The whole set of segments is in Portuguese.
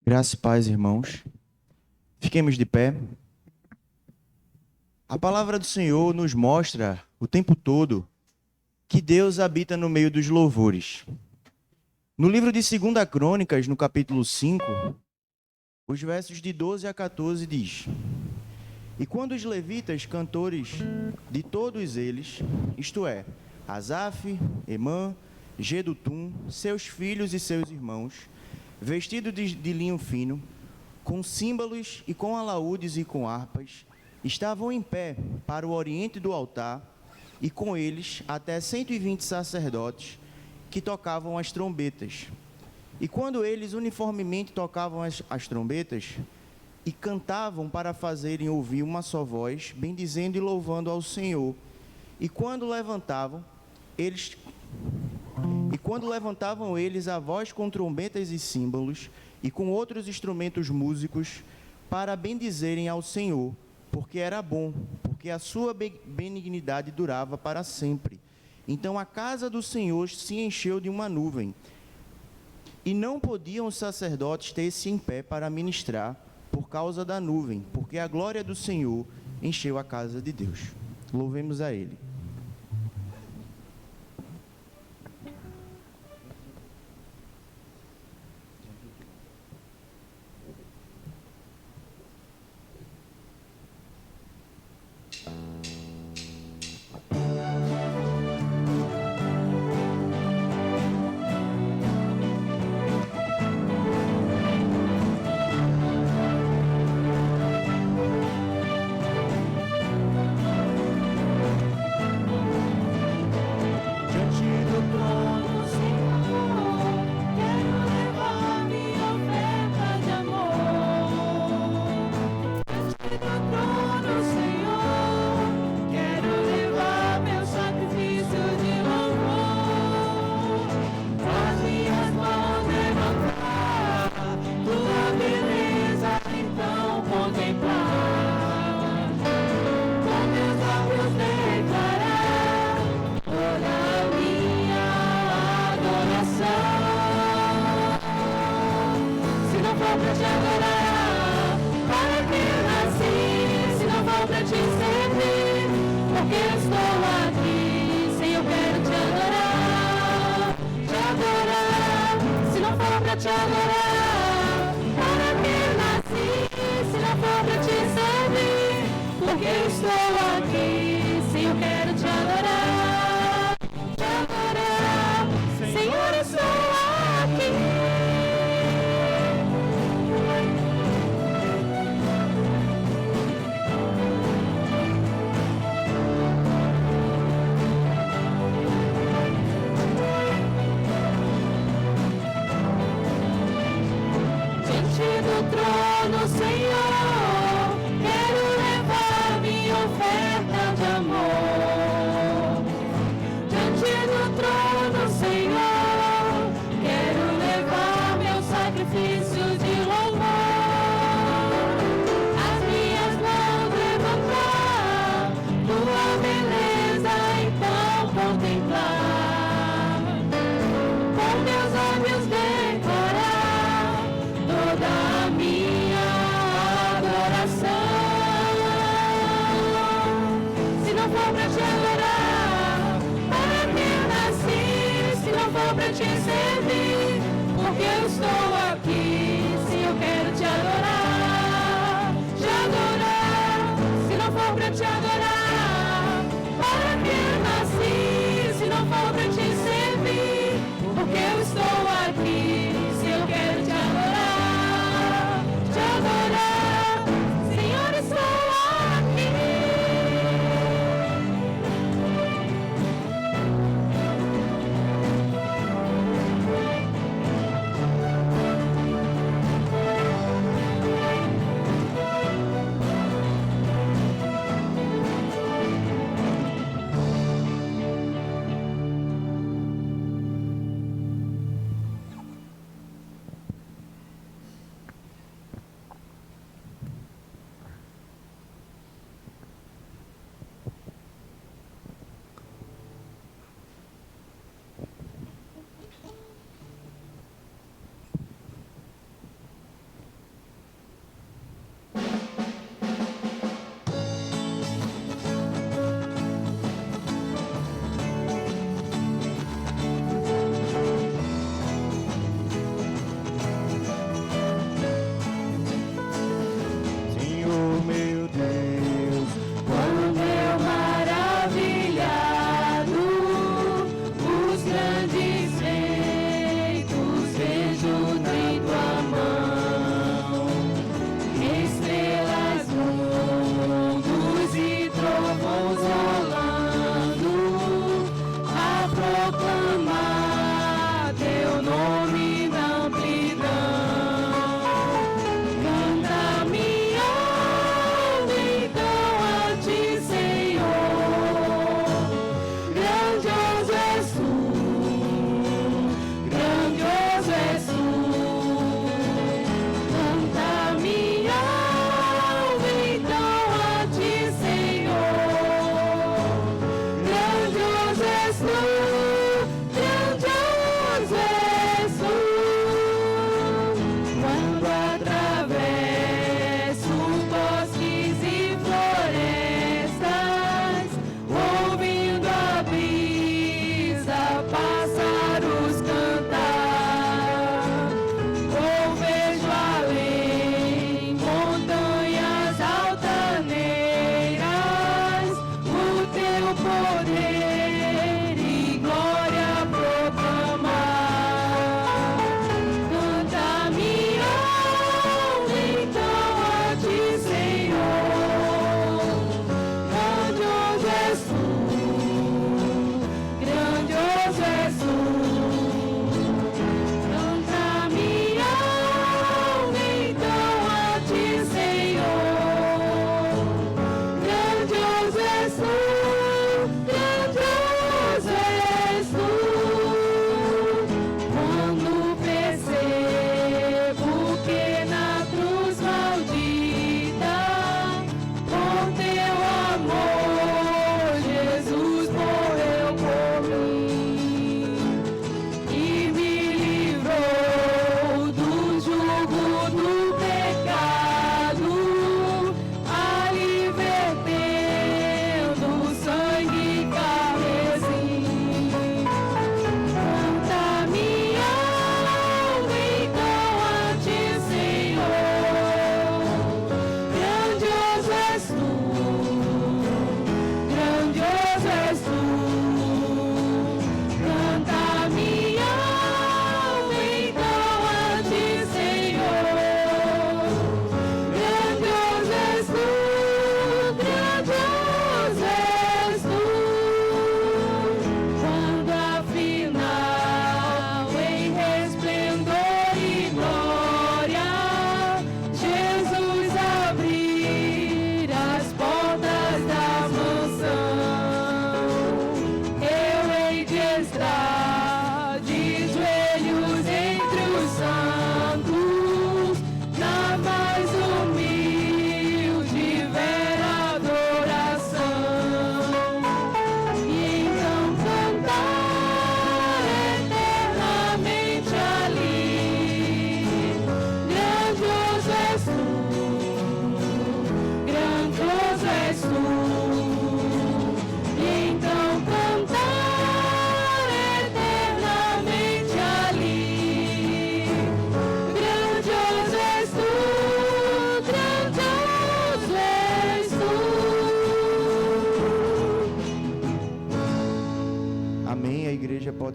Graça e paz, irmãos. Fiquemos de pé. A palavra do Senhor nos mostra o tempo todo que Deus habita no meio dos louvores. No livro de 2 Crônicas, no capítulo 5, os versos de 12 a 14 diz: E quando os levitas, cantores de todos eles, isto é, Asaf, Emã, Jedutum, seus filhos e seus irmãos, vestidos de linho fino, com símbolos e com alaúdes e com harpas, estavam em pé para o oriente do altar, e com eles até 120 sacerdotes que tocavam as trombetas. E quando eles uniformemente tocavam as trombetas e cantavam para fazerem ouvir uma só voz, bendizendo e louvando ao Senhor, e quando levantavam eles a voz com trombetas e símbolos e com outros instrumentos músicos para bendizerem ao Senhor, porque era bom, porque a sua benignidade durava para sempre. Então a casa do Senhor se encheu de uma nuvem, e não podiam os sacerdotes ter-se em pé para ministrar por causa da nuvem, porque a glória do Senhor encheu a casa de Deus. Louvemos a Ele.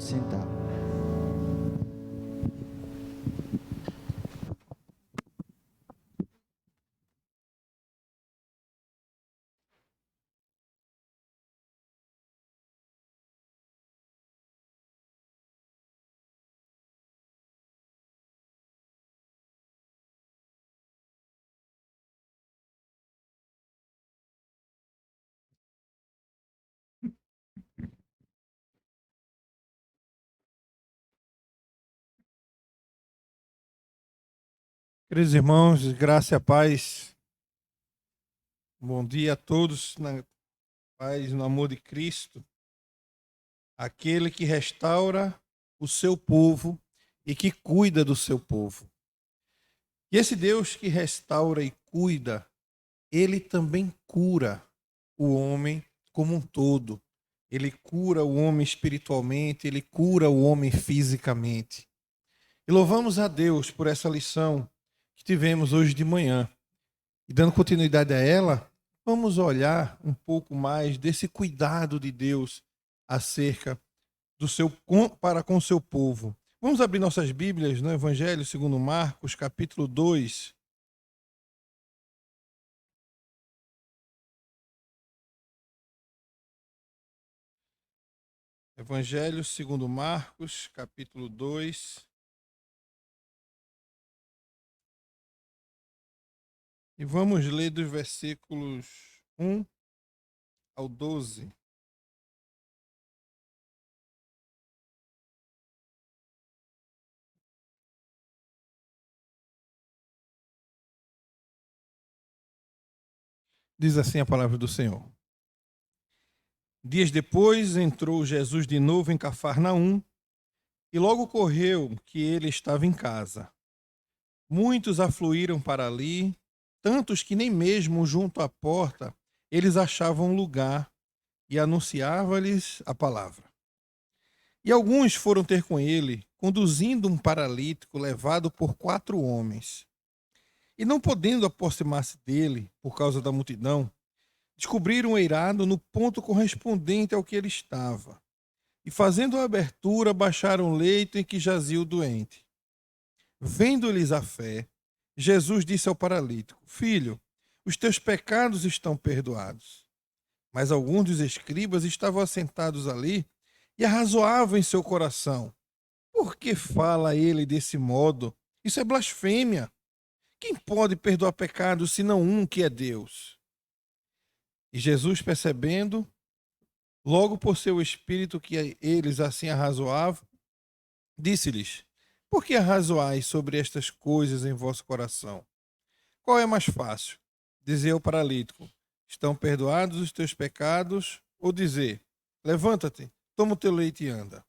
Pode sentar. Queridos irmãos, graça e a paz. Bom dia a todos, na paz, no amor de Cristo. Aquele que restaura o seu povo e que cuida do seu povo. E esse Deus que restaura e cuida, ele também cura o homem como um todo. Ele cura o homem espiritualmente, ele cura o homem fisicamente. E louvamos a Deus por essa lição que tivemos hoje de manhã. E dando continuidade a ela, vamos olhar um pouco mais desse cuidado de Deus acerca do para com o seu povo. Vamos abrir nossas Bíblias no Evangelho segundo Marcos, capítulo 2. Evangelho segundo Marcos, capítulo 2. E vamos ler dos versículos 1 ao 12. Diz assim a palavra do Senhor. Dias depois entrou Jesus de novo em Cafarnaum, e logo ocorreu que ele estava em casa. Muitos afluíram para ali, tantos que nem mesmo junto à porta eles achavam lugar, e anunciava-lhes a palavra. E alguns foram ter com ele, conduzindo um paralítico levado por 4 homens. E não podendo aproximar-se dele, por causa da multidão, descobriram um eirado no ponto correspondente ao que ele estava. E fazendo a abertura, baixaram o leito em que jazia o doente. Vendo-lhes a fé, Jesus disse ao paralítico: Filho, os teus pecados estão perdoados. Mas alguns dos escribas estavam assentados ali e arrazoavam em seu coração: Por que fala ele desse modo? Isso é blasfêmia. Quem pode perdoar pecados senão um que é Deus? E Jesus, percebendo, logo por seu espírito que eles assim arrazoavam, disse-lhes: Por que arrazoais sobre estas coisas em vosso coração? Qual é mais fácil? Dizer ao paralítico: Estão perdoados os teus pecados? Ou dizer: Levanta-te, toma o teu leite e anda?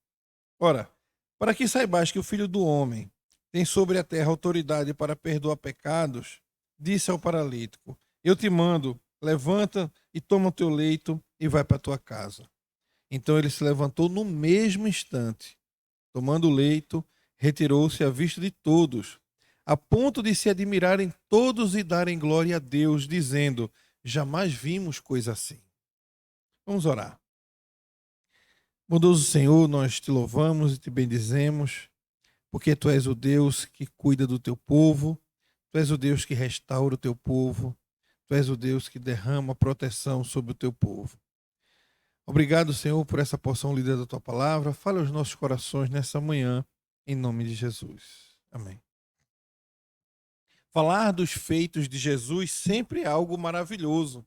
Ora, para que saibais que o Filho do Homem tem sobre a terra autoridade para perdoar pecados, disse ao paralítico: Eu te mando, levanta e toma o teu leito e vai para a tua casa. Então ele se levantou no mesmo instante. Tomando o leito, retirou-se à vista de todos, a ponto de se admirarem todos e darem glória a Deus, dizendo: Jamais vimos coisa assim. Vamos orar. Bondoso Senhor, nós te louvamos e te bendizemos, porque tu és o Deus que cuida do teu povo, tu és o Deus que restaura o teu povo, tu és o Deus que derrama proteção sobre o teu povo. Obrigado, Senhor, por essa porção lida da tua palavra. Fala aos nossos corações nessa manhã, em nome de Jesus. Amém. Falar dos feitos de Jesus sempre é algo maravilhoso.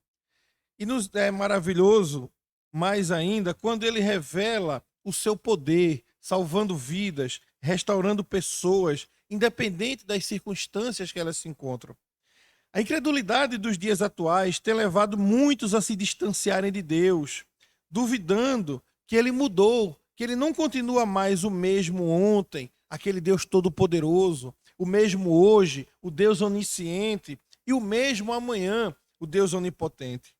E nos é maravilhoso mais ainda quando ele revela o seu poder, salvando vidas, restaurando pessoas, independente das circunstâncias que elas se encontram. A incredulidade dos dias atuais tem levado muitos a se distanciarem de Deus, duvidando que ele mudou, que ele não continua mais o mesmo ontem, aquele Deus todo-poderoso, o mesmo hoje, o Deus onisciente, e o mesmo amanhã, o Deus onipotente.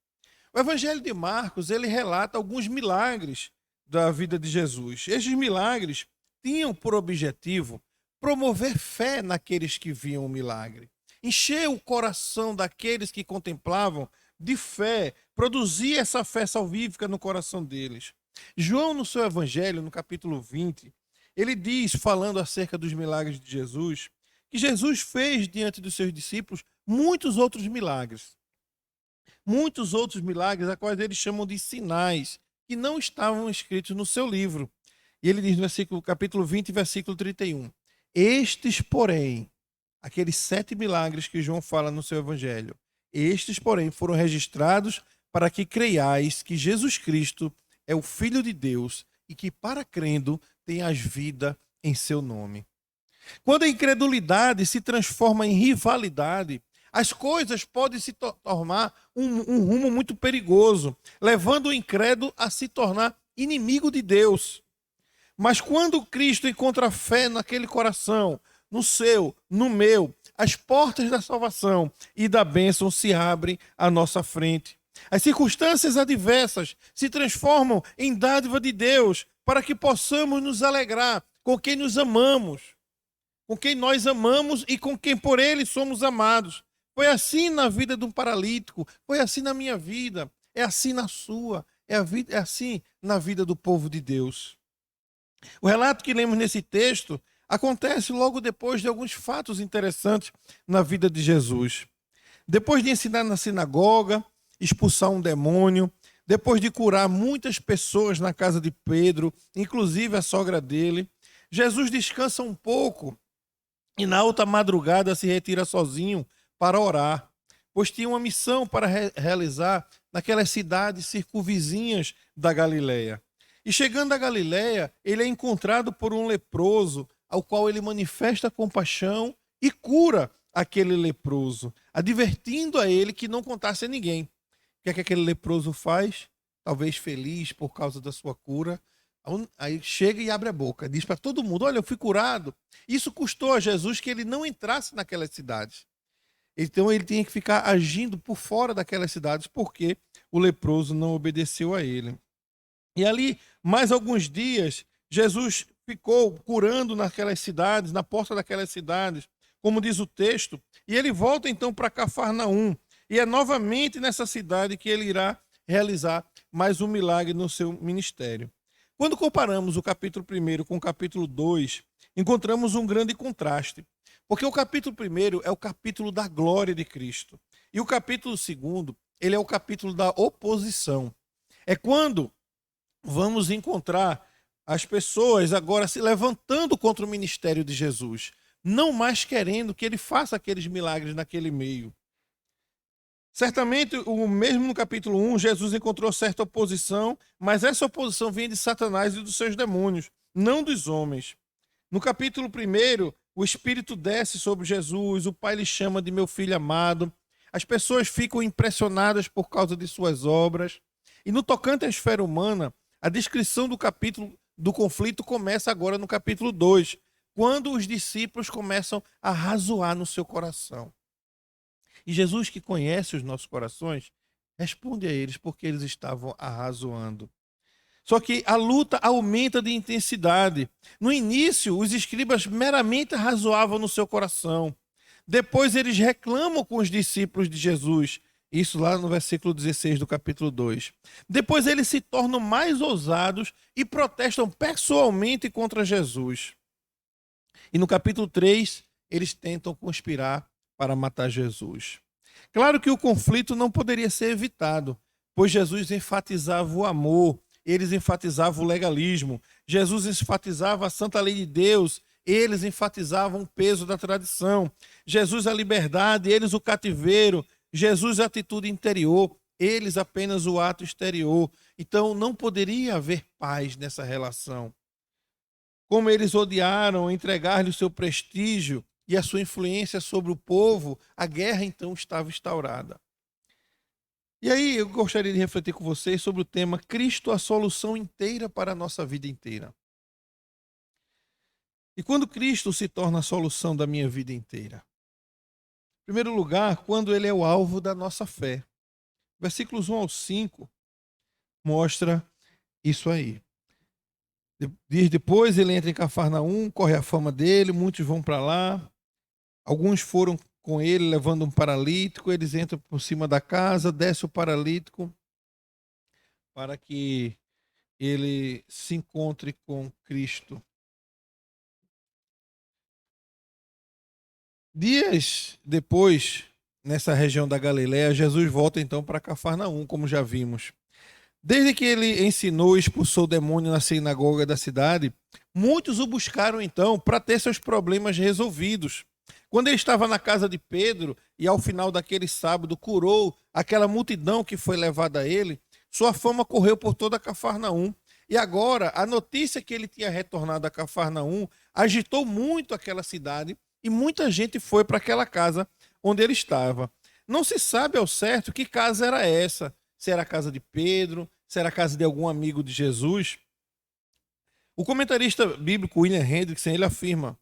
O Evangelho de Marcos, ele relata alguns milagres da vida de Jesus. Estes milagres tinham por objetivo promover fé naqueles que viam o milagre, encher o coração daqueles que contemplavam de fé, produzir essa fé salvífica no coração deles. João, no seu evangelho, no capítulo 20, ele diz, falando acerca dos milagres de Jesus, que Jesus fez diante dos seus discípulos muitos outros milagres. Muitos outros milagres, a quais eles chamam de sinais, que não estavam escritos no seu livro. E ele diz no capítulo 20, versículo 31. Estes, porém, aqueles 7 milagres que João fala no seu evangelho, estes, porém, foram registrados para que creiais que Jesus Cristo é o Filho de Deus e que, para crendo, tenhas vida em seu nome. Quando a incredulidade se transforma em rivalidade, as coisas podem se tornar um rumo muito perigoso, levando o incrédulo a se tornar inimigo de Deus. Mas quando Cristo encontra fé naquele coração, no seu, no meu, as portas da salvação e da bênção se abrem à nossa frente. As circunstâncias adversas se transformam em dádiva de Deus para que possamos nos alegrar com quem nos amamos, com quem nós amamos e com quem por ele somos amados. Foi assim na vida de um paralítico, foi assim na minha vida, é assim na sua, é assim na vida do povo de Deus. O relato que lemos nesse texto acontece logo depois de alguns fatos interessantes na vida de Jesus. Depois de ensinar na sinagoga, expulsar um demônio, depois de curar muitas pessoas na casa de Pedro, inclusive a sogra dele, Jesus descansa um pouco e na alta madrugada se retira sozinho para orar, pois tinha uma missão para realizar naquelas cidades circunvizinhas da Galileia. E chegando à Galileia, ele é encontrado por um leproso, ao qual ele manifesta compaixão e cura aquele leproso, advertindo a ele que não contasse a ninguém. O que é que aquele leproso faz? Talvez feliz por causa da sua cura. Aí chega e abre a boca, diz para todo mundo, olha, eu fui curado. Isso custou a Jesus que ele não entrasse naquelas cidades. Então ele tinha que ficar agindo por fora daquelas cidades, porque o leproso não obedeceu a ele. E ali, mais alguns dias, Jesus ficou curando naquelas cidades, na porta daquelas cidades, como diz o texto, e ele volta então para Cafarnaum. E é novamente nessa cidade que ele irá realizar mais um milagre no seu ministério. Quando comparamos o capítulo 1 com o capítulo 2, encontramos um grande contraste. Porque o capítulo 1 é o capítulo da glória de Cristo. E o capítulo 2, ele é o capítulo da oposição. É quando vamos encontrar as pessoas agora se levantando contra o ministério de Jesus, não mais querendo que ele faça aqueles milagres naquele meio. Certamente, o mesmo no capítulo 1, Jesus encontrou certa oposição, mas essa oposição vinha de Satanás e dos seus demônios, não dos homens. No capítulo 1, o Espírito desce sobre Jesus, o Pai lhe chama de meu filho amado, as pessoas ficam impressionadas por causa de suas obras. E no tocante à esfera humana, a descrição do conflito começa agora no capítulo 2, quando os discípulos começam a razoar no seu coração. E Jesus, que conhece os nossos corações, responde a eles porque eles estavam arrazoando. Só que a luta aumenta de intensidade. No início, os escribas meramente razoavam no seu coração. Depois eles reclamam com os discípulos de Jesus. Isso lá no versículo 16 do capítulo 2. Depois eles se tornam mais ousados e protestam pessoalmente contra Jesus. E no capítulo 3, eles tentam conspirar para matar Jesus. Claro que o conflito não poderia ser evitado, pois Jesus enfatizava o amor, eles enfatizavam o legalismo. Jesus enfatizava a santa lei de Deus, eles enfatizavam o peso da tradição. Jesus a liberdade, eles o cativeiro. Jesus a atitude interior, eles apenas o ato exterior. Então não poderia haver paz nessa relação. Como eles odiaram entregar-lhe o seu prestígio e a sua influência sobre o povo, a guerra então estava instaurada. E aí eu gostaria de refletir com vocês sobre o tema Cristo, a solução inteira para a nossa vida inteira. E quando Cristo se torna a solução da minha vida inteira? Em primeiro lugar, quando ele é o alvo da nossa fé. Versículos 1 ao 5 mostra isso aí. Dias depois ele entra em Cafarnaum, corre a fama dele, muitos vão para lá. Alguns foram com ele levando um paralítico, eles entram por cima da casa, desce o paralítico para que ele se encontre com Cristo. Dias depois, nessa região da Galiléia, Jesus volta então para Cafarnaum, como já vimos. Desde que ele ensinou e expulsou o demônio na sinagoga da cidade, muitos o buscaram então para ter seus problemas resolvidos. Quando ele estava na casa de Pedro e ao final daquele sábado curou aquela multidão que foi levada a ele, sua fama correu por toda Cafarnaum. E agora, a notícia que ele tinha retornado a Cafarnaum agitou muito aquela cidade e muita gente foi para aquela casa onde ele estava. Não se sabe ao certo que casa era essa. Se era a casa de Pedro, se era a casa de algum amigo de Jesus. O comentarista bíblico William Hendrickson, ele afirma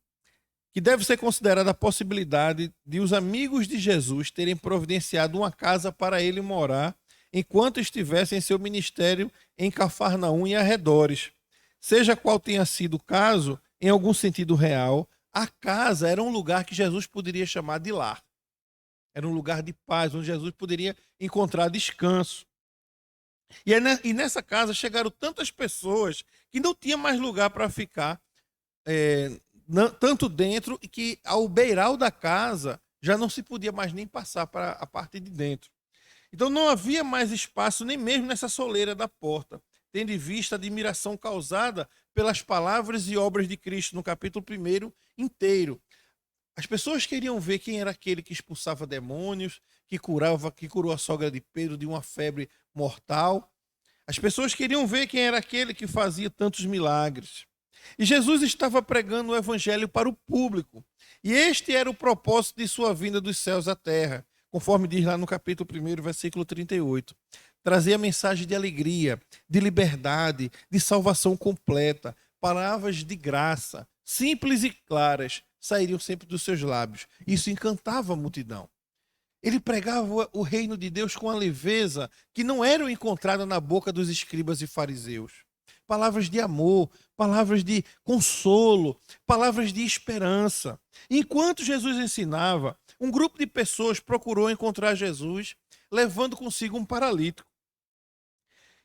que deve ser considerada a possibilidade de os amigos de Jesus terem providenciado uma casa para ele morar enquanto estivesse em seu ministério em Cafarnaum e arredores. Seja qual tenha sido o caso, em algum sentido real, a casa era um lugar que Jesus poderia chamar de lar. Era um lugar de paz, onde Jesus poderia encontrar descanso. E nessa casa chegaram tantas pessoas que não tinha mais lugar para ficar, tanto dentro, e que ao beiral da casa já não se podia mais nem passar para a parte de dentro. Então não havia mais espaço nem mesmo nessa soleira da porta, tendo em vista a admiração causada pelas palavras e obras de Cristo no capítulo 1 inteiro. As pessoas queriam ver quem era aquele que expulsava demônios, que curou a sogra de Pedro de uma febre mortal. As pessoas queriam ver quem era aquele que fazia tantos milagres. E Jesus estava pregando o evangelho para o público. E este era o propósito de sua vinda dos céus à terra, conforme diz lá no capítulo 1, versículo 38. Trazer a mensagem de alegria, de liberdade, de salvação completa, palavras de graça, simples e claras, sairiam sempre dos seus lábios. Isso encantava a multidão. Ele pregava o reino de Deus com a leveza que não era encontrada na boca dos escribas e fariseus. Palavras de amor, palavras de consolo, palavras de esperança. Enquanto Jesus ensinava, um grupo de pessoas procurou encontrar Jesus, levando consigo um paralítico.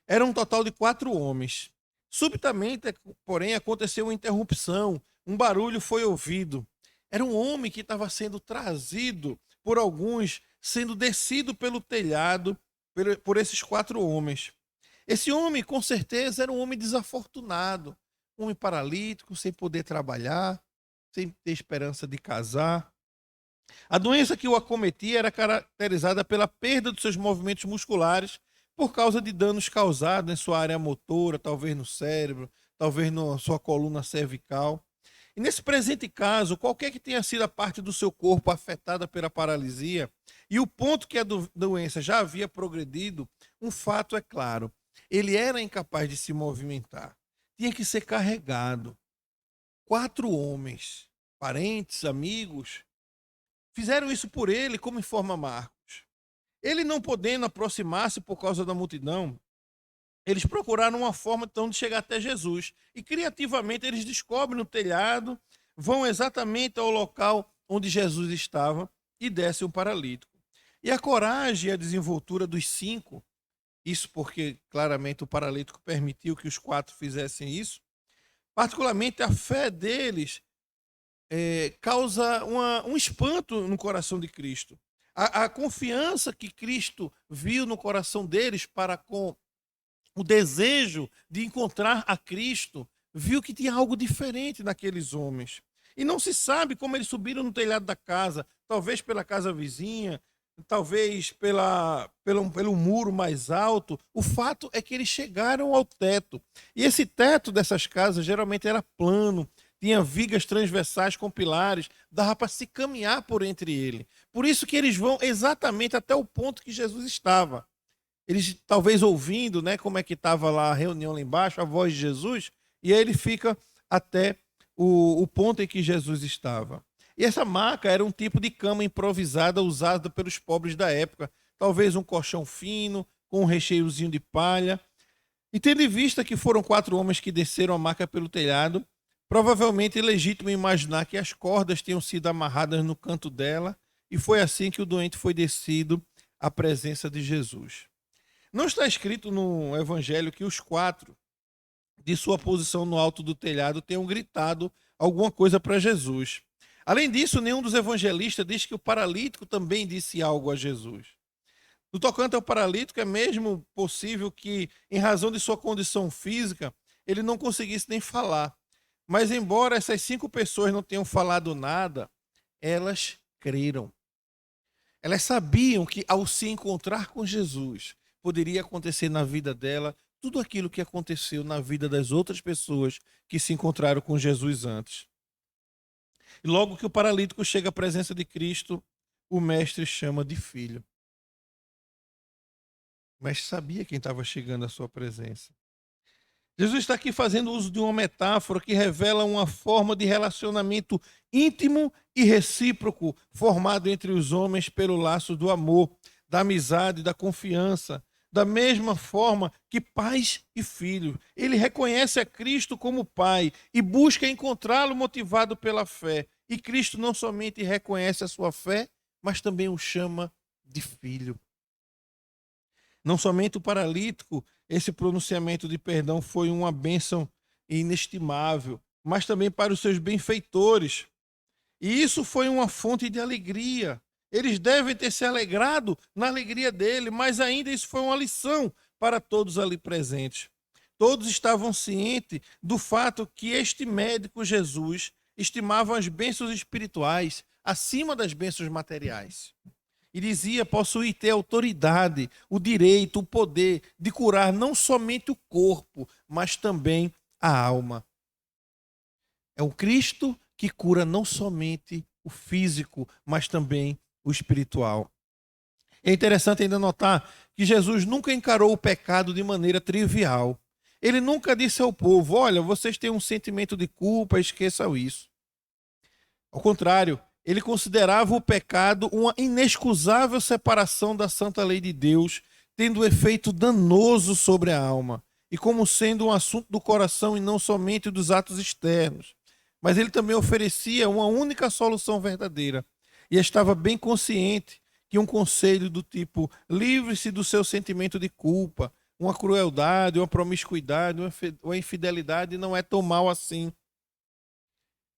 Era um total de 4 homens. Subitamente, porém, aconteceu uma interrupção. Um barulho foi ouvido. Era um homem que estava sendo trazido por alguns, sendo descido pelo telhado por esses 4 homens. Esse homem, com certeza, era um homem desafortunado, um homem paralítico, sem poder trabalhar, sem ter esperança de casar. A doença que o acometia era caracterizada pela perda dos seus movimentos musculares por causa de danos causados em sua área motora, talvez no cérebro, talvez na sua coluna cervical. E nesse presente caso, qualquer que tenha sido a parte do seu corpo afetada pela paralisia, e o ponto que a doença já havia progredido, um fato é claro: ele era incapaz de se movimentar. Tinha que ser carregado. 4 homens, parentes, amigos, fizeram isso por ele, como informa Marcos. Ele não podendo aproximar-se por causa da multidão, eles procuraram uma forma então de chegar até Jesus. E criativamente eles descobrem no telhado, vão exatamente ao local onde Jesus estava e descem o paralítico. E a coragem e a desenvoltura dos 5, isso porque claramente o paralítico permitiu que os 4 fizessem isso, particularmente a fé deles causa um espanto no coração de Cristo. A confiança que Cristo viu no coração deles para com o desejo de encontrar a Cristo, viu que tinha algo diferente naqueles homens. E não se sabe como eles subiram no telhado da casa, talvez pela casa vizinha, talvez pelo muro mais alto. O fato é que eles chegaram ao teto. E esse teto dessas casas geralmente era plano, tinha vigas transversais com pilares, dava para se caminhar por entre ele. Por isso que eles vão exatamente até o ponto que Jesus estava. Eles talvez ouvindo, né, como é que estava lá a reunião lá embaixo, a voz de Jesus, e aí ele fica até o ponto em que Jesus estava. E essa maca era um tipo de cama improvisada usada pelos pobres da época, talvez um colchão fino, com um recheiozinho de palha. E tendo em vista que foram 4 homens que desceram a maca pelo telhado, provavelmente é legítimo imaginar que as cordas tenham sido amarradas no canto dela, e foi assim que o doente foi descido à presença de Jesus. Não está escrito no Evangelho que os 4 de sua posição no alto do telhado, tenham gritado alguma coisa para Jesus. Além disso, nenhum dos evangelistas diz que o paralítico também disse algo a Jesus. No tocante ao paralítico, é mesmo possível que, em razão de sua condição física, ele não conseguisse nem falar. Mas, embora essas 5 pessoas não tenham falado nada, elas creram. Elas sabiam que, ao se encontrar com Jesus, poderia acontecer na vida dela tudo aquilo que aconteceu na vida das outras pessoas que se encontraram com Jesus antes. E logo que o paralítico chega à presença de Cristo, o mestre chama de filho. O mestre sabia quem estava chegando à sua presença. Jesus está aqui fazendo uso de uma metáfora que revela uma forma de relacionamento íntimo e recíproco formado entre os homens pelo laço do amor, da amizade, da confiança. Da mesma forma que pais e filhos. Ele reconhece a Cristo como Pai e busca encontrá-lo motivado pela fé. E Cristo não somente reconhece a sua fé, mas também o chama de filho. Não somente o paralítico, esse pronunciamento de perdão foi uma bênção inestimável, mas também para os seus benfeitores. E isso foi uma fonte de alegria. Eles devem ter se alegrado na alegria dele, mas ainda isso foi uma lição para todos ali presentes. Todos estavam cientes do fato que este médico Jesus estimava as bênçãos espirituais acima das bênçãos materiais. E dizia possuir ter autoridade, o direito, o poder de curar não somente o corpo, mas também a alma. É o Cristo que cura não somente o físico, mas também o espiritual. É interessante ainda notar que Jesus nunca encarou o pecado de maneira trivial. Ele nunca disse ao povo: olha, vocês têm um sentimento de culpa, esqueçam isso. Ao contrário, ele considerava o pecado uma inexcusável separação da santa lei de Deus, tendo efeito danoso sobre a alma, e como sendo um assunto do coração e não somente dos atos externos. Mas ele também oferecia uma única solução verdadeira, e estava bem consciente que um conselho do tipo livre-se do seu sentimento de culpa, uma crueldade, uma promiscuidade, uma infidelidade não é tão mal assim.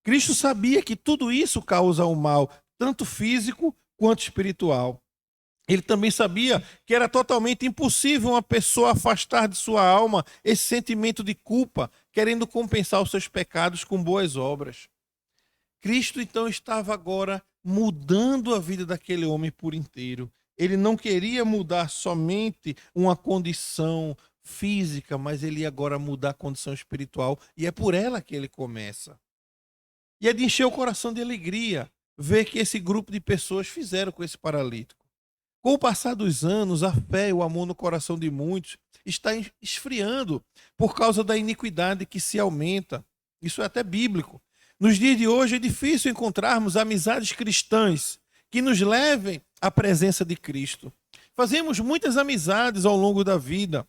Cristo sabia que tudo isso causa um mal, tanto físico quanto espiritual. Ele também sabia que era totalmente impossível uma pessoa afastar de sua alma esse sentimento de culpa, querendo compensar os seus pecados com boas obras. Cristo então estava agora mudando a vida daquele homem por inteiro. Ele não queria mudar somente uma condição física, mas ele ia agora mudar a condição espiritual, e é por ela que ele começa. E é de encher o coração de alegria ver que esse grupo de pessoas fizeram com esse paralítico. Com o passar dos anos, a fé e o amor no coração de muitos está esfriando por causa da iniquidade que se aumenta. Isso é até bíblico. Nos dias de hoje é difícil encontrarmos amizades cristãs que nos levem à presença de Cristo. Fazemos muitas amizades ao longo da vida,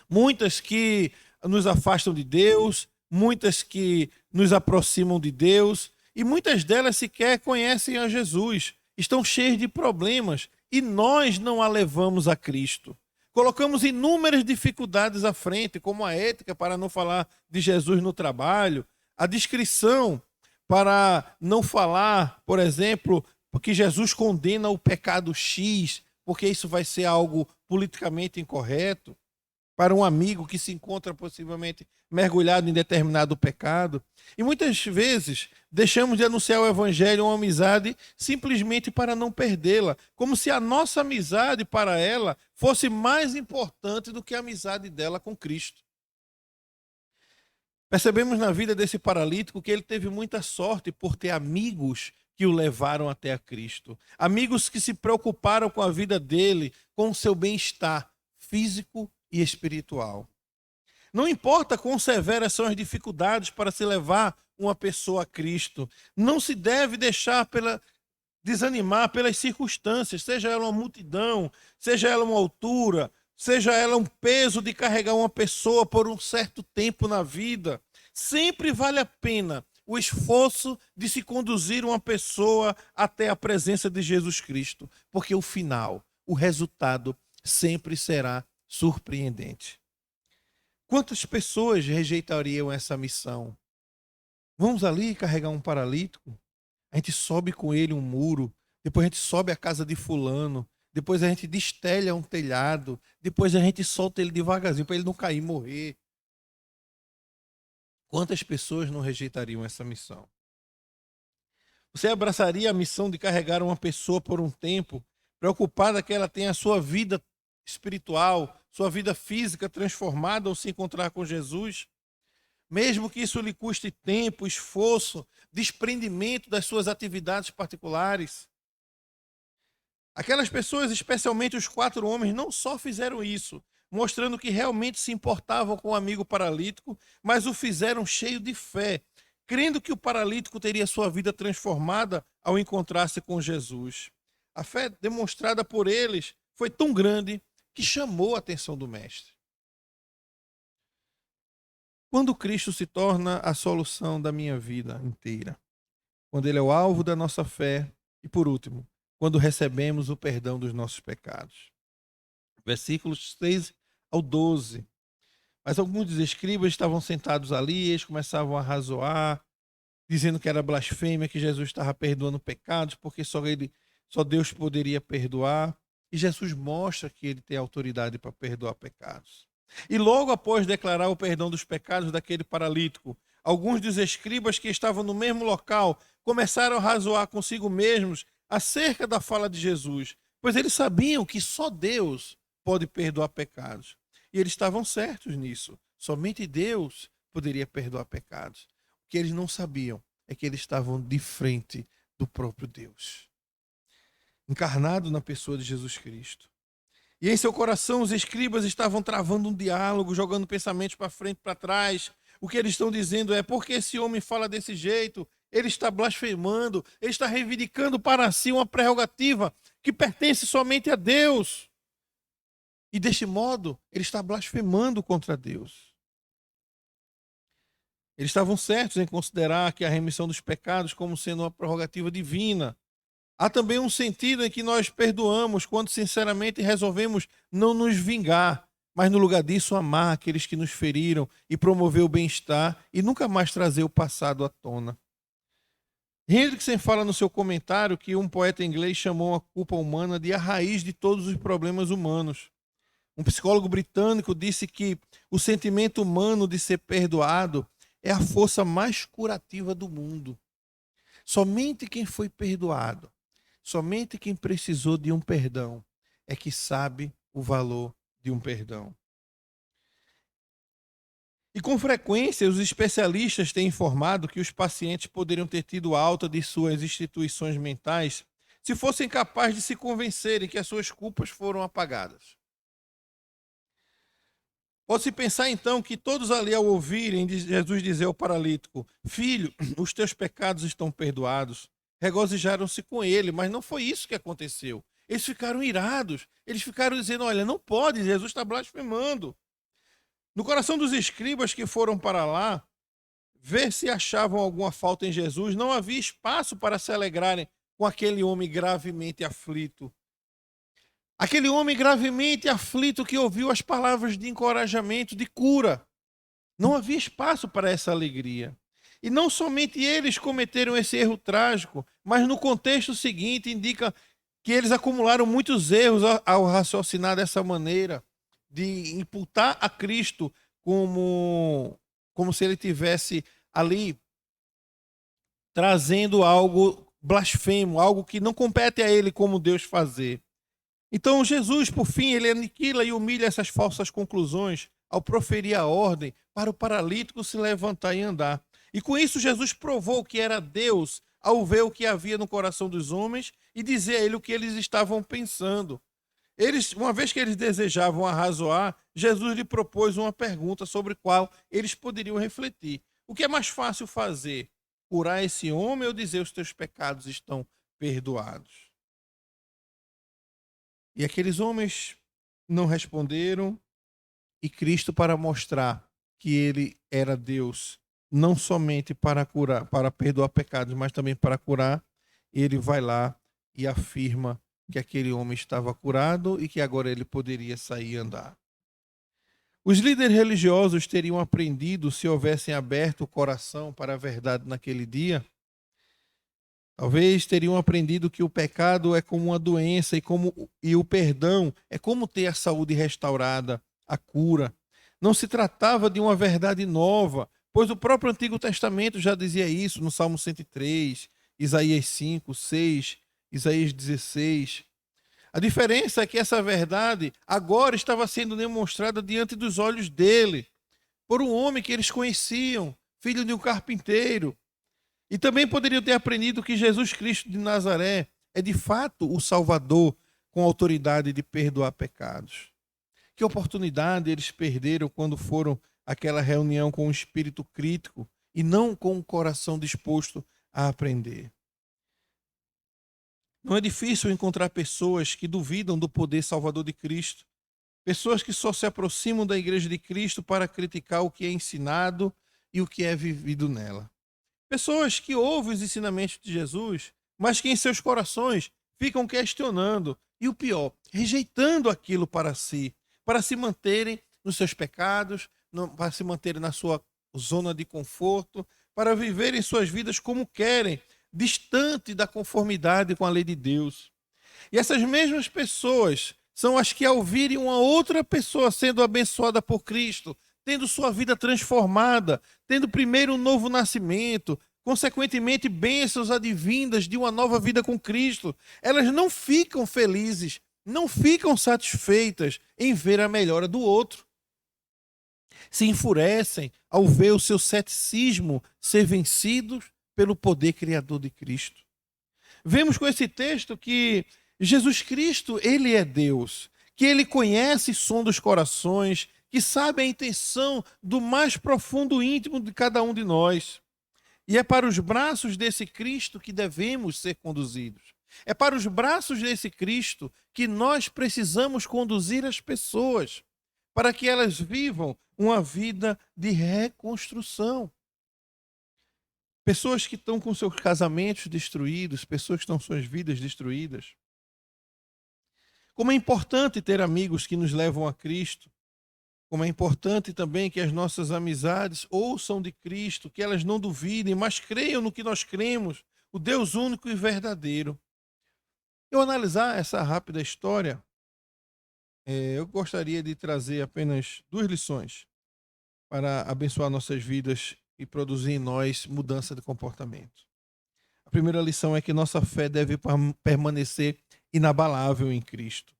muitas que nos afastam de Deus, muitas que nos aproximam de Deus, e muitas delas sequer conhecem a Jesus, estão cheias de problemas, e nós não a levamos a Cristo. Colocamos inúmeras dificuldades à frente, como a ética para não falar de Jesus no trabalho, a discrição para não falar, por exemplo, porque Jesus condena o pecado X, porque isso vai ser algo politicamente incorreto, para um amigo que se encontra possivelmente mergulhado em determinado pecado. E muitas vezes deixamos de anunciar o evangelho a uma amizade simplesmente para não perdê-la, como se a nossa amizade para ela fosse mais importante do que a amizade dela com Cristo. Percebemos na vida desse paralítico que ele teve muita sorte por ter amigos que o levaram até a Cristo. Amigos que se preocuparam com a vida dele, com o seu bem-estar físico e espiritual. Não importa quão severas são as dificuldades para se levar uma pessoa a Cristo, não se deve deixar desanimar pelas circunstâncias, seja ela uma multidão, seja ela uma altura, seja ela um peso de carregar uma pessoa por um certo tempo na vida. Sempre vale a pena o esforço de se conduzir uma pessoa até a presença de Jesus Cristo, porque o final, o resultado, sempre será surpreendente. Quantas pessoas rejeitariam essa missão? Vamos ali carregar um paralítico? A gente sobe com ele um muro, depois a gente sobe a casa de fulano, depois a gente destelha um telhado, depois a gente solta ele devagarzinho para ele não cair e morrer. Quantas pessoas não rejeitariam essa missão? Você abraçaria a missão de carregar uma pessoa por um tempo, preocupada que ela tenha a sua vida espiritual, sua vida física transformada ao se encontrar com Jesus? Mesmo que isso lhe custe tempo, esforço, desprendimento das suas atividades particulares. Aquelas pessoas, especialmente os 4 homens, não só fizeram isso, mostrando que realmente se importavam com o amigo paralítico, mas o fizeram cheio de fé, crendo que o paralítico teria sua vida transformada ao encontrar-se com Jesus. A fé demonstrada por eles foi tão grande que chamou a atenção do mestre. Quando Cristo se torna a solução da minha vida inteira, quando ele é o alvo da nossa fé e, por último, quando recebemos o perdão dos nossos pecados. Versículos 6 ao 12. Mas alguns dos escribas estavam sentados ali, eles começavam a razoar, dizendo que era blasfêmia, que Jesus estava perdoando pecados, porque só Deus poderia perdoar. E Jesus mostra que ele tem autoridade para perdoar pecados. E logo após declarar o perdão dos pecados daquele paralítico, alguns dos escribas que estavam no mesmo local começaram a razoar consigo mesmos acerca da fala de Jesus, pois eles sabiam que só Deus pode perdoar pecados. E eles estavam certos nisso. Somente Deus poderia perdoar pecados. O que eles não sabiam é que eles estavam de frente do próprio Deus, encarnado na pessoa de Jesus Cristo. E em seu coração os escribas estavam travando um diálogo, jogando pensamentos para frente e para trás. O que eles estão dizendo é: por que esse homem fala desse jeito? Ele está blasfemando, ele está reivindicando para si uma prerrogativa que pertence somente a Deus. E deste modo, ele está blasfemando contra Deus. Eles estavam certos em considerar que a remissão dos pecados como sendo uma prerrogativa divina. Há também um sentido em que nós perdoamos quando sinceramente resolvemos não nos vingar, mas no lugar disso amar aqueles que nos feriram e promover o bem-estar e nunca mais trazer o passado à tona. Hendrickson fala no seu comentário que um poeta inglês chamou a culpa humana de a raiz de todos os problemas humanos. Um psicólogo britânico disse que o sentimento humano de ser perdoado é a força mais curativa do mundo. Somente quem foi perdoado, somente quem precisou de um perdão é que sabe o valor de um perdão. E com frequência, os especialistas têm informado que os pacientes poderiam ter tido alta de suas instituições mentais se fossem capazes de se convencerem que as suas culpas foram apagadas. Pode-se pensar então que todos ali, ao ouvirem Jesus dizer ao paralítico: filho, os teus pecados estão perdoados, regozijaram-se com ele, mas não foi isso que aconteceu. Eles ficaram irados, eles ficaram dizendo: olha, não pode, Jesus está blasfemando. No coração dos escribas que foram para lá, ver se achavam alguma falta em Jesus, não havia espaço para se alegrarem com aquele homem gravemente aflito. Aquele homem gravemente aflito que ouviu as palavras de encorajamento, de cura. Não havia espaço para essa alegria. E não somente eles cometeram esse erro trágico, mas no contexto seguinte indica que eles acumularam muitos erros ao raciocinar dessa maneira, de imputar a Cristo como se ele tivesse ali trazendo algo blasfemo, algo que não compete a ele como Deus fazer. Então Jesus, por fim, ele aniquila e humilha essas falsas conclusões ao proferir a ordem para o paralítico se levantar e andar. E com isso Jesus provou que era Deus ao ver o que havia no coração dos homens e dizer a ele o que eles estavam pensando. Uma vez que eles desejavam arrazoar, Jesus lhe propôs uma pergunta sobre a qual eles poderiam refletir. O que é mais fácil fazer? Curar esse homem ou dizer os teus pecados estão perdoados? E aqueles homens não responderam, e Cristo, para mostrar que ele era Deus, não somente para curar, para perdoar pecados, mas também para curar, ele vai lá e afirma que aquele homem estava curado e que agora ele poderia sair e andar. Os líderes religiosos teriam aprendido, se houvessem aberto o coração para a verdade naquele dia, talvez teriam aprendido que o pecado é como uma doença e o perdão é como ter a saúde restaurada, a cura. Não se tratava de uma verdade nova, pois o próprio Antigo Testamento já dizia isso no Salmo 103, Isaías 5, 6, Isaías 16. A diferença é que essa verdade agora estava sendo demonstrada diante dos olhos dele, por um homem que eles conheciam, filho de um carpinteiro. E também poderiam ter aprendido que Jesus Cristo de Nazaré é de fato o Salvador com autoridade de perdoar pecados. Que oportunidade eles perderam quando foram àquela reunião com um espírito crítico e não com um coração disposto a aprender. Não é difícil encontrar pessoas que duvidam do poder salvador de Cristo, pessoas que só se aproximam da igreja de Cristo para criticar o que é ensinado e o que é vivido nela. Pessoas que ouvem os ensinamentos de Jesus, mas que em seus corações ficam questionando e, o pior, rejeitando aquilo para si, para se manterem nos seus pecados, para se manterem na sua zona de conforto, para viverem suas vidas como querem, distante da conformidade com a lei de Deus. E essas mesmas pessoas são as que, ao virem uma outra pessoa sendo abençoada por Cristo, tendo sua vida transformada, tendo primeiro um novo nascimento, consequentemente bênçãos advindas de uma nova vida com Cristo, elas não ficam felizes, não ficam satisfeitas em ver a melhora do outro. Se enfurecem ao ver o seu ceticismo ser vencido pelo poder criador de Cristo. Vemos com esse texto que Jesus Cristo, ele é Deus, que ele conhece e sonda os corações, que sabe a intenção do mais profundo íntimo de cada um de nós. E é para os braços desse Cristo que devemos ser conduzidos. É para os braços desse Cristo que nós precisamos conduzir as pessoas, para que elas vivam uma vida de reconstrução. Pessoas que estão com seus casamentos destruídos, pessoas que estão com suas vidas destruídas. Como é importante ter amigos que nos levam a Cristo. Como é importante também que as nossas amizades ouçam de Cristo, que elas não duvidem, mas creiam no que nós cremos, o Deus único e verdadeiro. Eu analisar essa rápida história, eu gostaria de trazer apenas 2 lições para abençoar nossas vidas e produzir em nós mudança de comportamento. A primeira lição é que nossa fé deve permanecer inabalável em Cristo.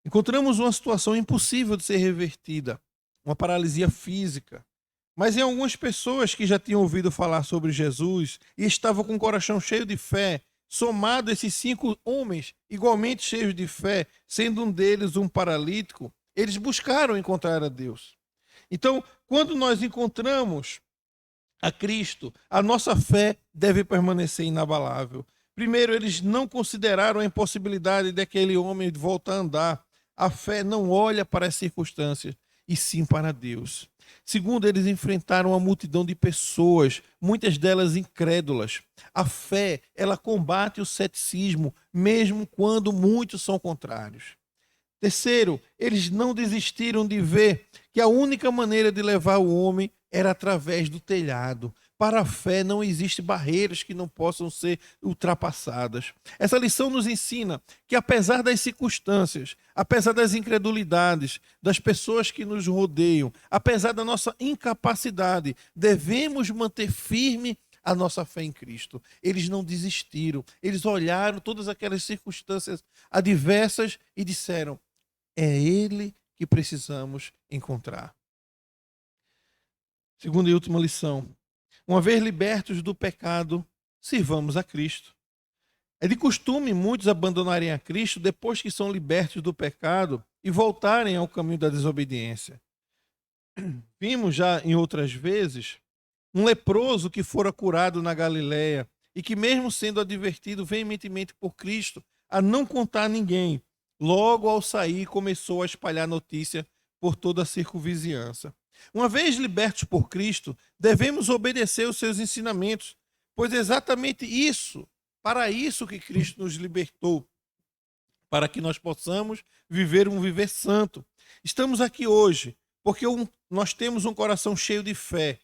Encontramos uma situação impossível de ser revertida, uma paralisia física. Mas em algumas pessoas que já tinham ouvido falar sobre Jesus e estavam com o coração cheio de fé, somado a esses 5 homens igualmente cheios de fé, sendo um deles um paralítico, eles buscaram encontrar a Deus. Então, quando nós encontramos a Cristo, a nossa fé deve permanecer inabalável. Primeiro, eles não consideraram a impossibilidade daquele homem voltar a andar. A fé não olha para as circunstâncias, e sim para Deus. Segundo, eles enfrentaram uma multidão de pessoas, muitas delas incrédulas. A fé, ela combate o ceticismo, mesmo quando muitos são contrários. Terceiro, eles não desistiram de ver que a única maneira de levar o homem era através do telhado. Para a fé não existem barreiras que não possam ser ultrapassadas. Essa lição nos ensina que, apesar das circunstâncias, apesar das incredulidades, das pessoas que nos rodeiam, apesar da nossa incapacidade, devemos manter firme a nossa fé em Cristo. Eles não desistiram. Eles olharam todas aquelas circunstâncias adversas e disseram: é Ele que precisamos encontrar. Segunda e última lição. Uma vez libertos do pecado, sirvamos a Cristo. É de costume muitos abandonarem a Cristo depois que são libertos do pecado e voltarem ao caminho da desobediência. Vimos já em outras vezes um leproso que fora curado na Galileia e que, mesmo sendo advertido veementemente por Cristo a não contar a ninguém, logo ao sair começou a espalhar notícia por toda a circunvizinhança. Uma vez libertos por Cristo, devemos obedecer os seus ensinamentos, pois é exatamente isso, para isso que Cristo nos libertou, para que nós possamos viver um viver santo. Estamos aqui hoje porque nós temos um coração cheio de fé.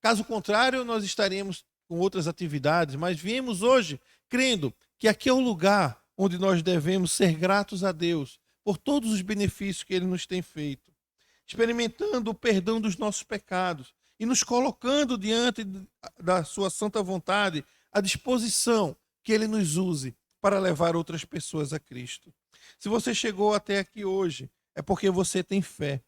Caso contrário, nós estaríamos com outras atividades, mas viemos hoje crendo que aqui é o lugar onde nós devemos ser gratos a Deus por todos os benefícios que Ele nos tem feito, experimentando o perdão dos nossos pecados e nos colocando diante da sua santa vontade, à disposição que Ele nos use para levar outras pessoas a Cristo. Se você chegou até aqui hoje, é porque você tem fé.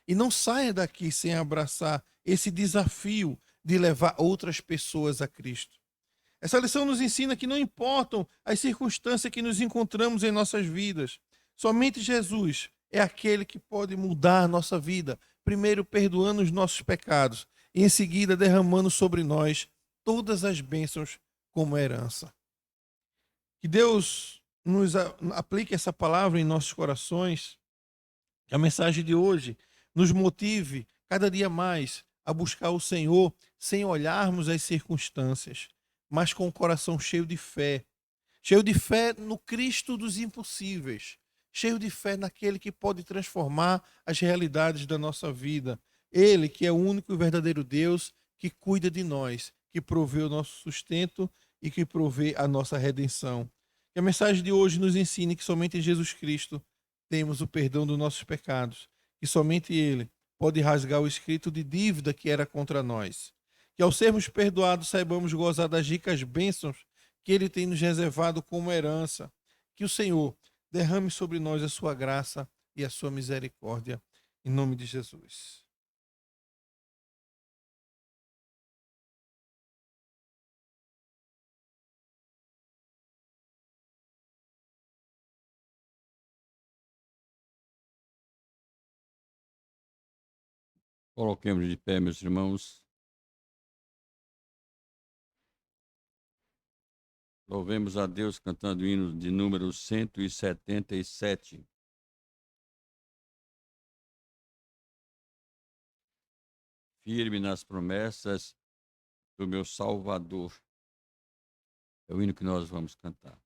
E não saia daqui sem abraçar esse desafio de levar outras pessoas a Cristo. Essa lição nos ensina que não importam as circunstâncias que nos encontramos em nossas vidas, somente Jesus é aquele que pode mudar a nossa vida, primeiro perdoando os nossos pecados e em seguida derramando sobre nós todas as bênçãos como herança. Que Deus nos aplique essa palavra em nossos corações, que a mensagem de hoje nos motive cada dia mais a buscar o Senhor sem olharmos as circunstâncias, mas com o coração cheio de fé no Cristo dos impossíveis, cheio de fé naquele que pode transformar as realidades da nossa vida. Ele que é o único e verdadeiro Deus que cuida de nós, que provê o nosso sustento e que provê a nossa redenção. Que a mensagem de hoje nos ensine que somente em Jesus Cristo temos o perdão dos nossos pecados, que somente Ele pode rasgar o escrito de dívida que era contra nós. Que ao sermos perdoados saibamos gozar das ricas bênçãos que Ele tem nos reservado como herança. Que o Senhor derrame sobre nós a sua graça e a sua misericórdia. Em nome de Jesus. Coloquemos de pé, meus irmãos. Louvemos a Deus cantando o hino de número 177. Firme nas promessas do meu Salvador. É o hino que nós vamos cantar.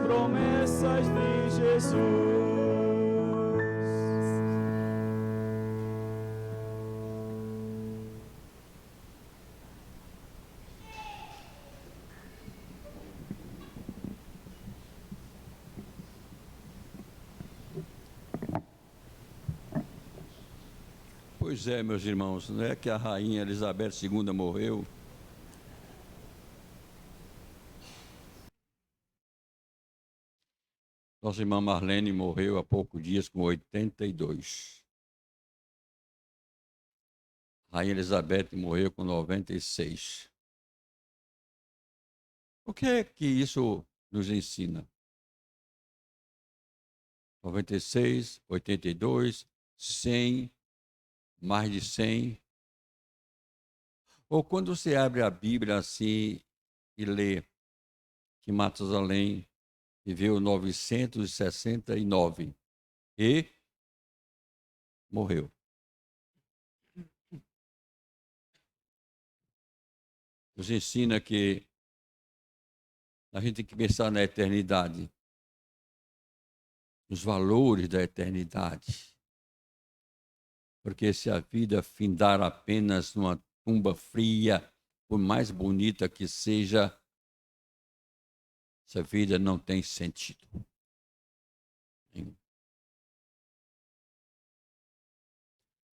promessas de Jesus. Pois é, meus irmãos, não é que a rainha Elizabeth II morreu? Nossa irmã Marlene morreu há poucos dias com 82. A rainha Elizabeth morreu com 96. O que é que isso nos ensina? 96, 82, 100, mais de 100. Ou quando você abre a Bíblia assim e lê que Matusalém viveu 969 e morreu. Nos ensina que a gente tem que pensar na eternidade, nos valores da eternidade. Porque se a vida findar apenas numa tumba fria, por mais bonita que seja, essa vida não tem sentido.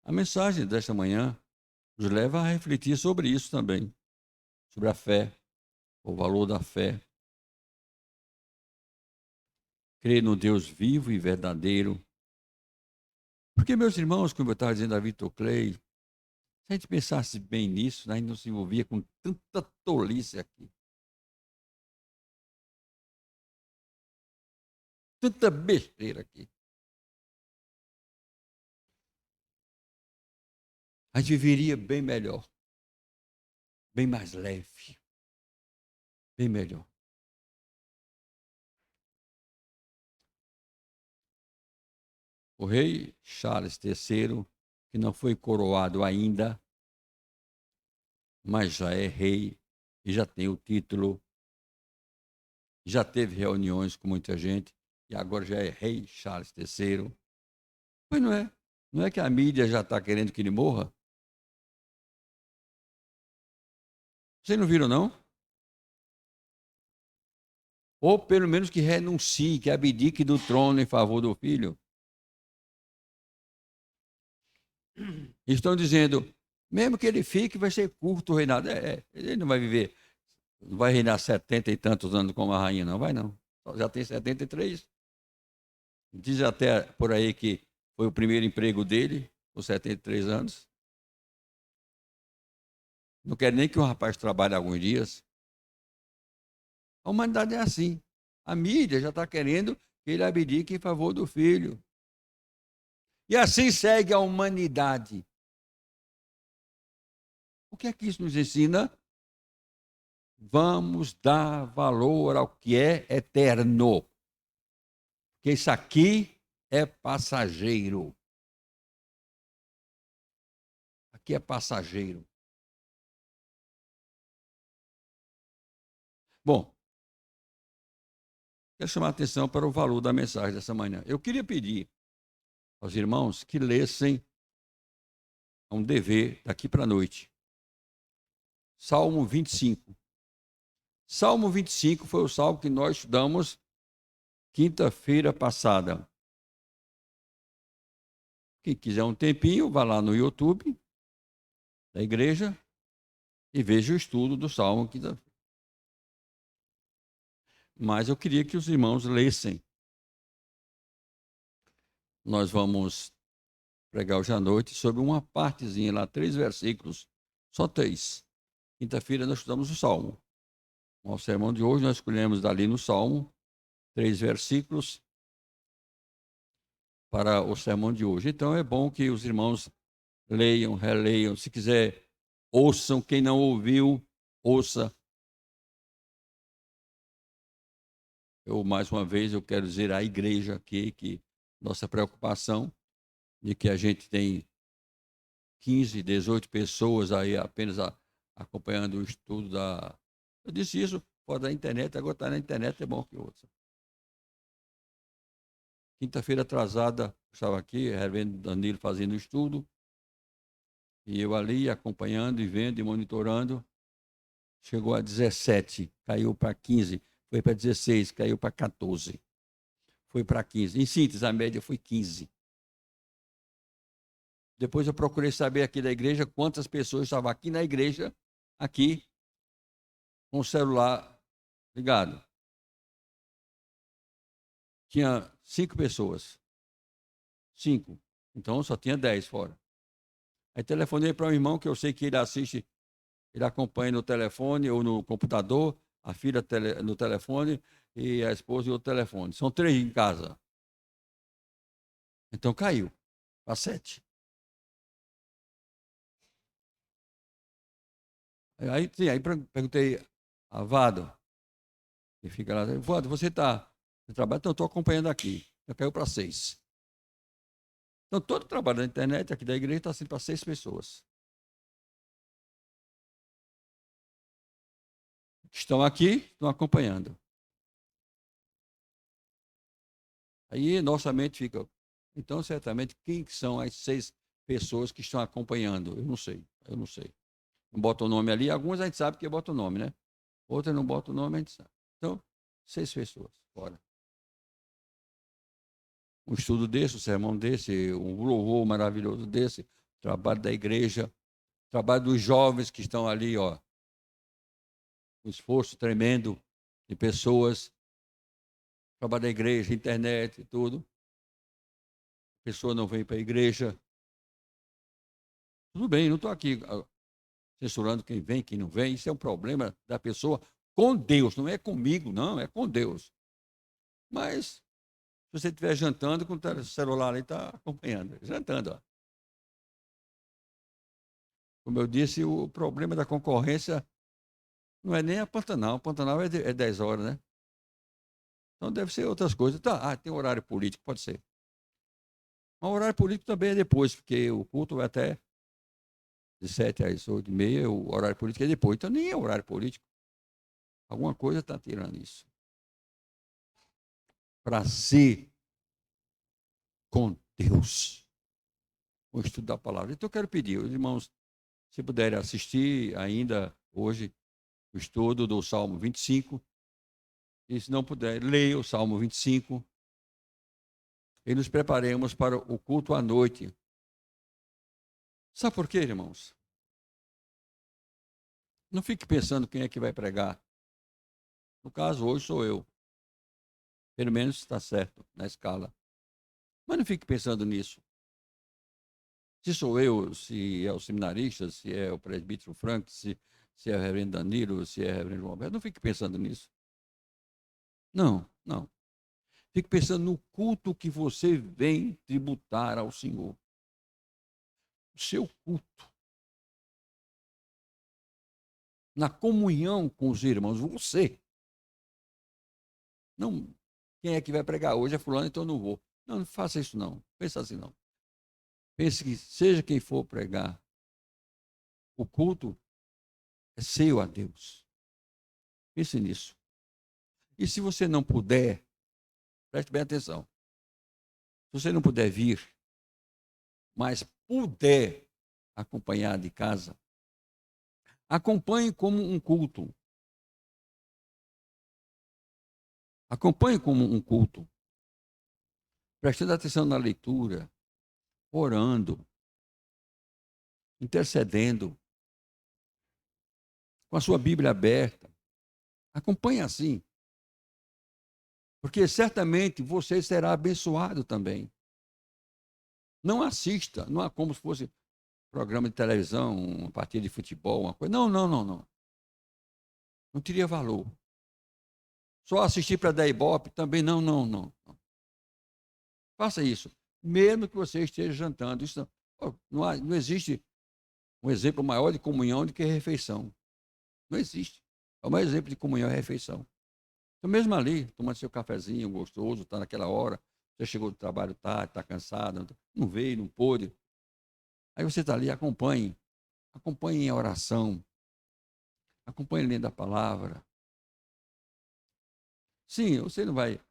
A mensagem desta manhã nos leva a refletir sobre isso também, sobre a fé, o valor da fé. Crer no Deus vivo e verdadeiro. Porque, meus irmãos, como eu estava dizendo a Vitor Clay, se a gente pensasse bem nisso, a gente não se envolvia com tanta tolice aqui. Tanta besteira aqui. A gente viveria bem melhor, bem mais leve, bem melhor. O rei Charles III, que não foi coroado ainda, mas já é rei e já tem o título, já teve reuniões com muita gente e agora já é rei Charles III. Pois não é? Não é que a mídia já está querendo que ele morra? Vocês não viram, não? Ou pelo menos que renuncie, que abdique do trono em favor do filho. Estão dizendo, mesmo que ele fique, vai ser curto o reinado. Ele não vai viver, não vai reinar 70 e tantos anos como a rainha, não vai não. Já tem 73. Diz até por aí que foi o primeiro emprego dele, com 73 anos. Não quer nem que o rapaz trabalhe alguns dias. A humanidade é assim. A mídia já está querendo que ele abdique em favor do filho. E assim segue a humanidade. O que é que isso nos ensina? Vamos dar valor ao que é eterno. Porque isso aqui é passageiro. Aqui é passageiro. Bom, quero chamar a atenção para o valor da mensagem dessa manhã. Eu queria pedir aos irmãos que lessem um dever daqui para a noite. Salmo 25. Salmo 25 foi o salmo que nós estudamos quinta-feira passada. Quem quiser um tempinho, vá lá no YouTube da igreja e veja o estudo do salmo quinta-feira. Mas eu queria que os irmãos lessem. Nós vamos pregar hoje à noite sobre uma partezinha lá, 3 versículos, só 3. Quinta-feira nós estudamos o Salmo. O sermão de hoje nós escolhemos dali no Salmo 3 versículos para o sermão de hoje. Então é bom que os irmãos leiam, releiam. Se quiser, ouçam. Quem não ouviu, ouça. Mais uma vez, eu quero dizer à igreja aqui que nossa preocupação de que a gente tem 15, 18 pessoas aí apenas acompanhando o estudo da... Eu disse isso fora da internet, agora está na internet, é bom que ouça. Quinta-feira atrasada, estava aqui, reverendo Danilo fazendo estudo, e eu ali acompanhando e vendo e monitorando. Chegou a 17, caiu para 15, foi para 16, caiu para 14, foi para 15. Em síntese, a média foi 15. Depois eu procurei saber aqui da igreja quantas pessoas estavam aqui na igreja, aqui, com o celular ligado. Tinha 5 pessoas. 5. Então só tinha 10 fora. Aí telefonei para um irmão que eu sei que ele assiste, ele acompanha no telefone ou no computador, a filha no telefone e a esposa no telefone. São 3 em casa. Então caiu para 7. Aí perguntei a Vado, que fica lá, Vado, você trabalha? Então, estou acompanhando aqui. Já caiu para 6. Então, todo o trabalho da internet aqui da igreja está sendo para 6 pessoas. Estão aqui, estão acompanhando. Aí nossa mente fica. Então, certamente, quem são as 6 pessoas que estão acompanhando? Eu não sei. Não bota o nome ali. Alguns a gente sabe que bota o nome, né? Outras não bota o nome, a gente sabe. Então, 6 pessoas fora. Um estudo desse, um sermão desse, um louvor maravilhoso desse, trabalho da igreja, trabalho dos jovens que estão ali, ó, um esforço tremendo de pessoas, trabalho da igreja, internet e tudo. A pessoa não vem para a igreja. Tudo bem, não estou aqui censurando quem vem, quem não vem. Isso é um problema da pessoa com Deus, não é comigo, não, é com Deus. Mas, se você estiver jantando, com o celular ali está acompanhando, jantando, ó. Como eu disse, o problema da concorrência não é nem a Pantanal. Pantanal é 10 horas, né? Então deve ser outras coisas. Tá, tem horário político, pode ser. Mas o horário político também é depois, porque o culto vai até de 7 às 8h30, o horário político é depois. Então nem é horário político. Alguma coisa está tirando isso. Para ser com Deus. O estudo da palavra. Então eu quero pedir, os irmãos, se puderem assistir ainda hoje o estudo do Salmo 25, e se não puder, leia o Salmo 25, e nos preparemos para o culto à noite. Sabe por quê, irmãos? Não fique pensando quem é que vai pregar. No caso, hoje sou eu. Pelo menos está certo na escala. Mas não fique pensando nisso. Se sou eu, se é o seminarista, se é o presbítero Frank, se é o reverendo Danilo, se é o reverendo João Alberto, não fique pensando nisso. Não. Fique pensando no culto que você vem tributar ao Senhor. O seu culto. Na comunhão com os irmãos, você. Não, quem é que vai pregar hoje é fulano, então eu não vou. Não faça isso não. Pensa assim não. Pense que seja quem for pregar, o culto é seu a Deus. Pense nisso. E se você não puder, preste bem atenção. Se você não puder vir, mas puder acompanhar de casa, acompanhe como um culto. Acompanhe como um culto. Prestando atenção na leitura, orando, intercedendo, com a sua Bíblia aberta. Acompanhe assim. Porque certamente você será abençoado também. Não assista, não é como se fosse programa de televisão, uma partida de futebol, uma coisa. Não. Não teria valor. Só assistir para dar ibope também não. Faça isso, mesmo que você esteja jantando. Isso não existe um exemplo maior de comunhão do que a refeição. Não existe. É o maior exemplo de comunhão é a refeição. Então, mesmo ali, tomando seu cafezinho gostoso, está naquela hora, você chegou do trabalho tarde, está cansado, não veio, não pôde. Aí você está ali, acompanhe em oração, acompanhe lendo a palavra. Sim, você não vai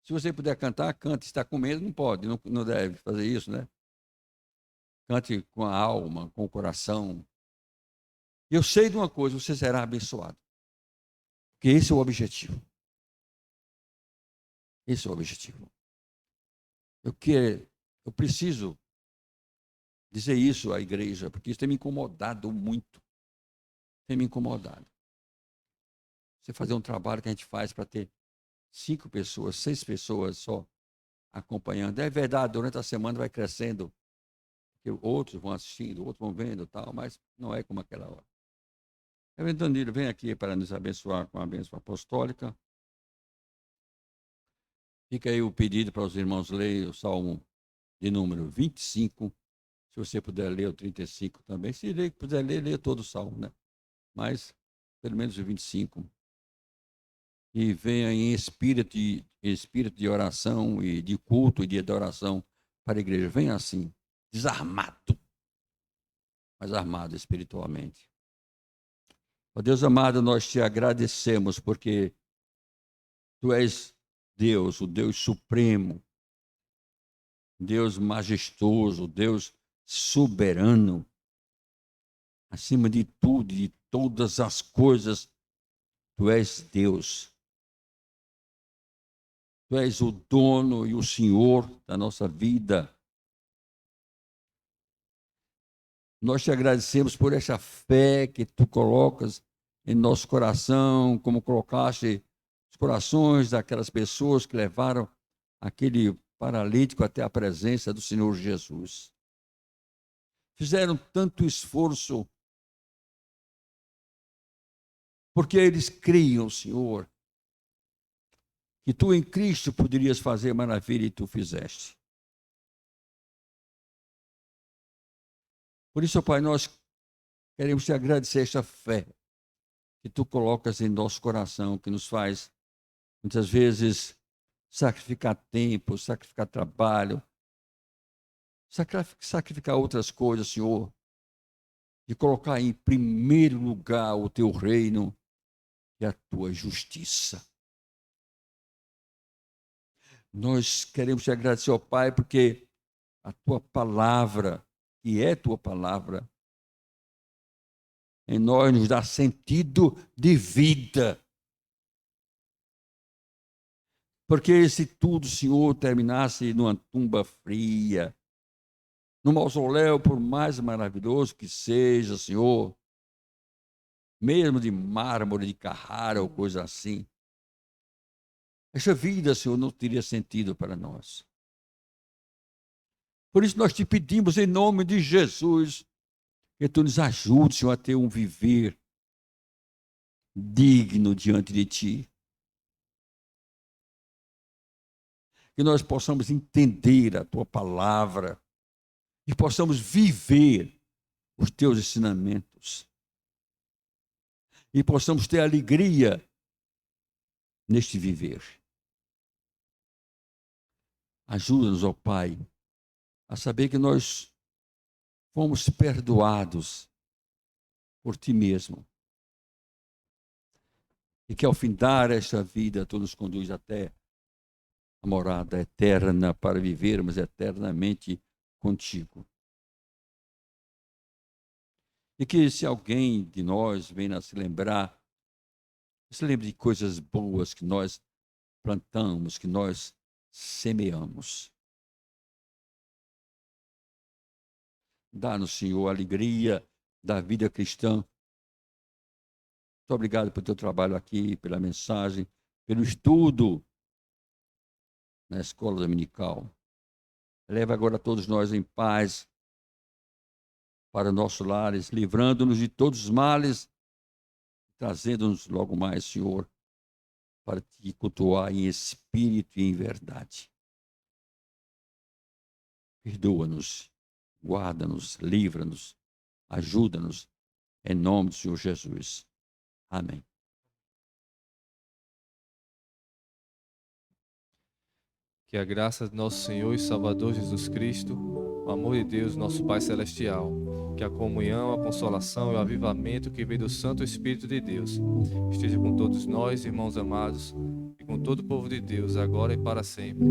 Se você puder cantar, cante. Se está com medo, não pode, não deve fazer isso, né? Cante com a alma, com o coração. E eu sei de uma coisa, você será abençoado. Porque esse é o objetivo. Esse é o objetivo. Eu preciso dizer isso à igreja, porque isso tem me incomodado muito. Tem me incomodado. Você fazer um trabalho que a gente faz para ter 5 pessoas, 6 pessoas só acompanhando. É verdade, durante a semana vai crescendo, porque outros vão assistindo, outros vão vendo, tal, mas não é como aquela hora. Reverendo Danilo, vem aqui para nos abençoar com a bênção apostólica. Fica aí o pedido para os irmãos lerem o Salmo de número 25. Se você puder ler o 35 também. Se puder ler, leia todo o Salmo, né? Mas, pelo menos o 25. E venha em espírito de oração e de culto e de adoração para a igreja. Venha assim, desarmado, mas armado espiritualmente. Ó Deus amado, nós te agradecemos porque tu és Deus, o Deus supremo, Deus majestoso, Deus soberano, acima de tudo e de todas as coisas, tu és Deus. Tu és o dono e o Senhor da nossa vida. Nós te agradecemos por essa fé que tu colocas em nosso coração, como colocaste os corações daquelas pessoas que levaram aquele paralítico até a presença do Senhor Jesus. Fizeram tanto esforço, porque eles criam, Senhor, que tu em Cristo poderias fazer maravilha e tu fizeste. Por isso, Pai, nós queremos te agradecer esta fé que tu colocas em nosso coração, que nos faz, muitas vezes, sacrificar tempo, sacrificar trabalho, sacrificar outras coisas, Senhor, de colocar em primeiro lugar o teu reino e a tua justiça. Nós queremos te agradecer, ó Pai, porque a tua palavra, que é tua palavra, em nós nos dá sentido de vida. Porque se tudo, Senhor, terminasse numa tumba fria, num mausoléu, por mais maravilhoso que seja, Senhor, mesmo de mármore, de Carrara ou coisa assim, essa vida, Senhor, não teria sentido para nós. Por isso nós te pedimos, em nome de Jesus, que tu nos ajude, Senhor, a ter um viver digno diante de ti. Que nós possamos entender a tua palavra e possamos viver os teus ensinamentos. E possamos ter alegria neste viver. Ajuda-nos, ó Pai, a saber que nós fomos perdoados por ti mesmo. E que ao findar esta vida, tu nos conduz até a morada eterna para vivermos eternamente contigo. E que se alguém de nós venha a se lembrar, se lembre de coisas boas que nós plantamos, que nós semeamos. Dá-nos, Senhor, a alegria da vida cristã. Muito obrigado pelo teu trabalho aqui, pela mensagem, pelo estudo na escola dominical. Leva agora todos nós em paz para nossos lares, livrando-nos de todos os males, trazendo-nos logo mais, Senhor, para te cultuar em espírito e em verdade. Perdoa-nos, guarda-nos, livra-nos, ajuda-nos, em nome do Senhor Jesus. Amém. Que a graça de nosso Senhor e Salvador Jesus Cristo, o amor de Deus, nosso Pai Celestial, que a comunhão, a consolação e o avivamento que vem do Santo Espírito de Deus esteja com todos nós, irmãos amados, e e com todo o povo de Deus, agora e para sempre.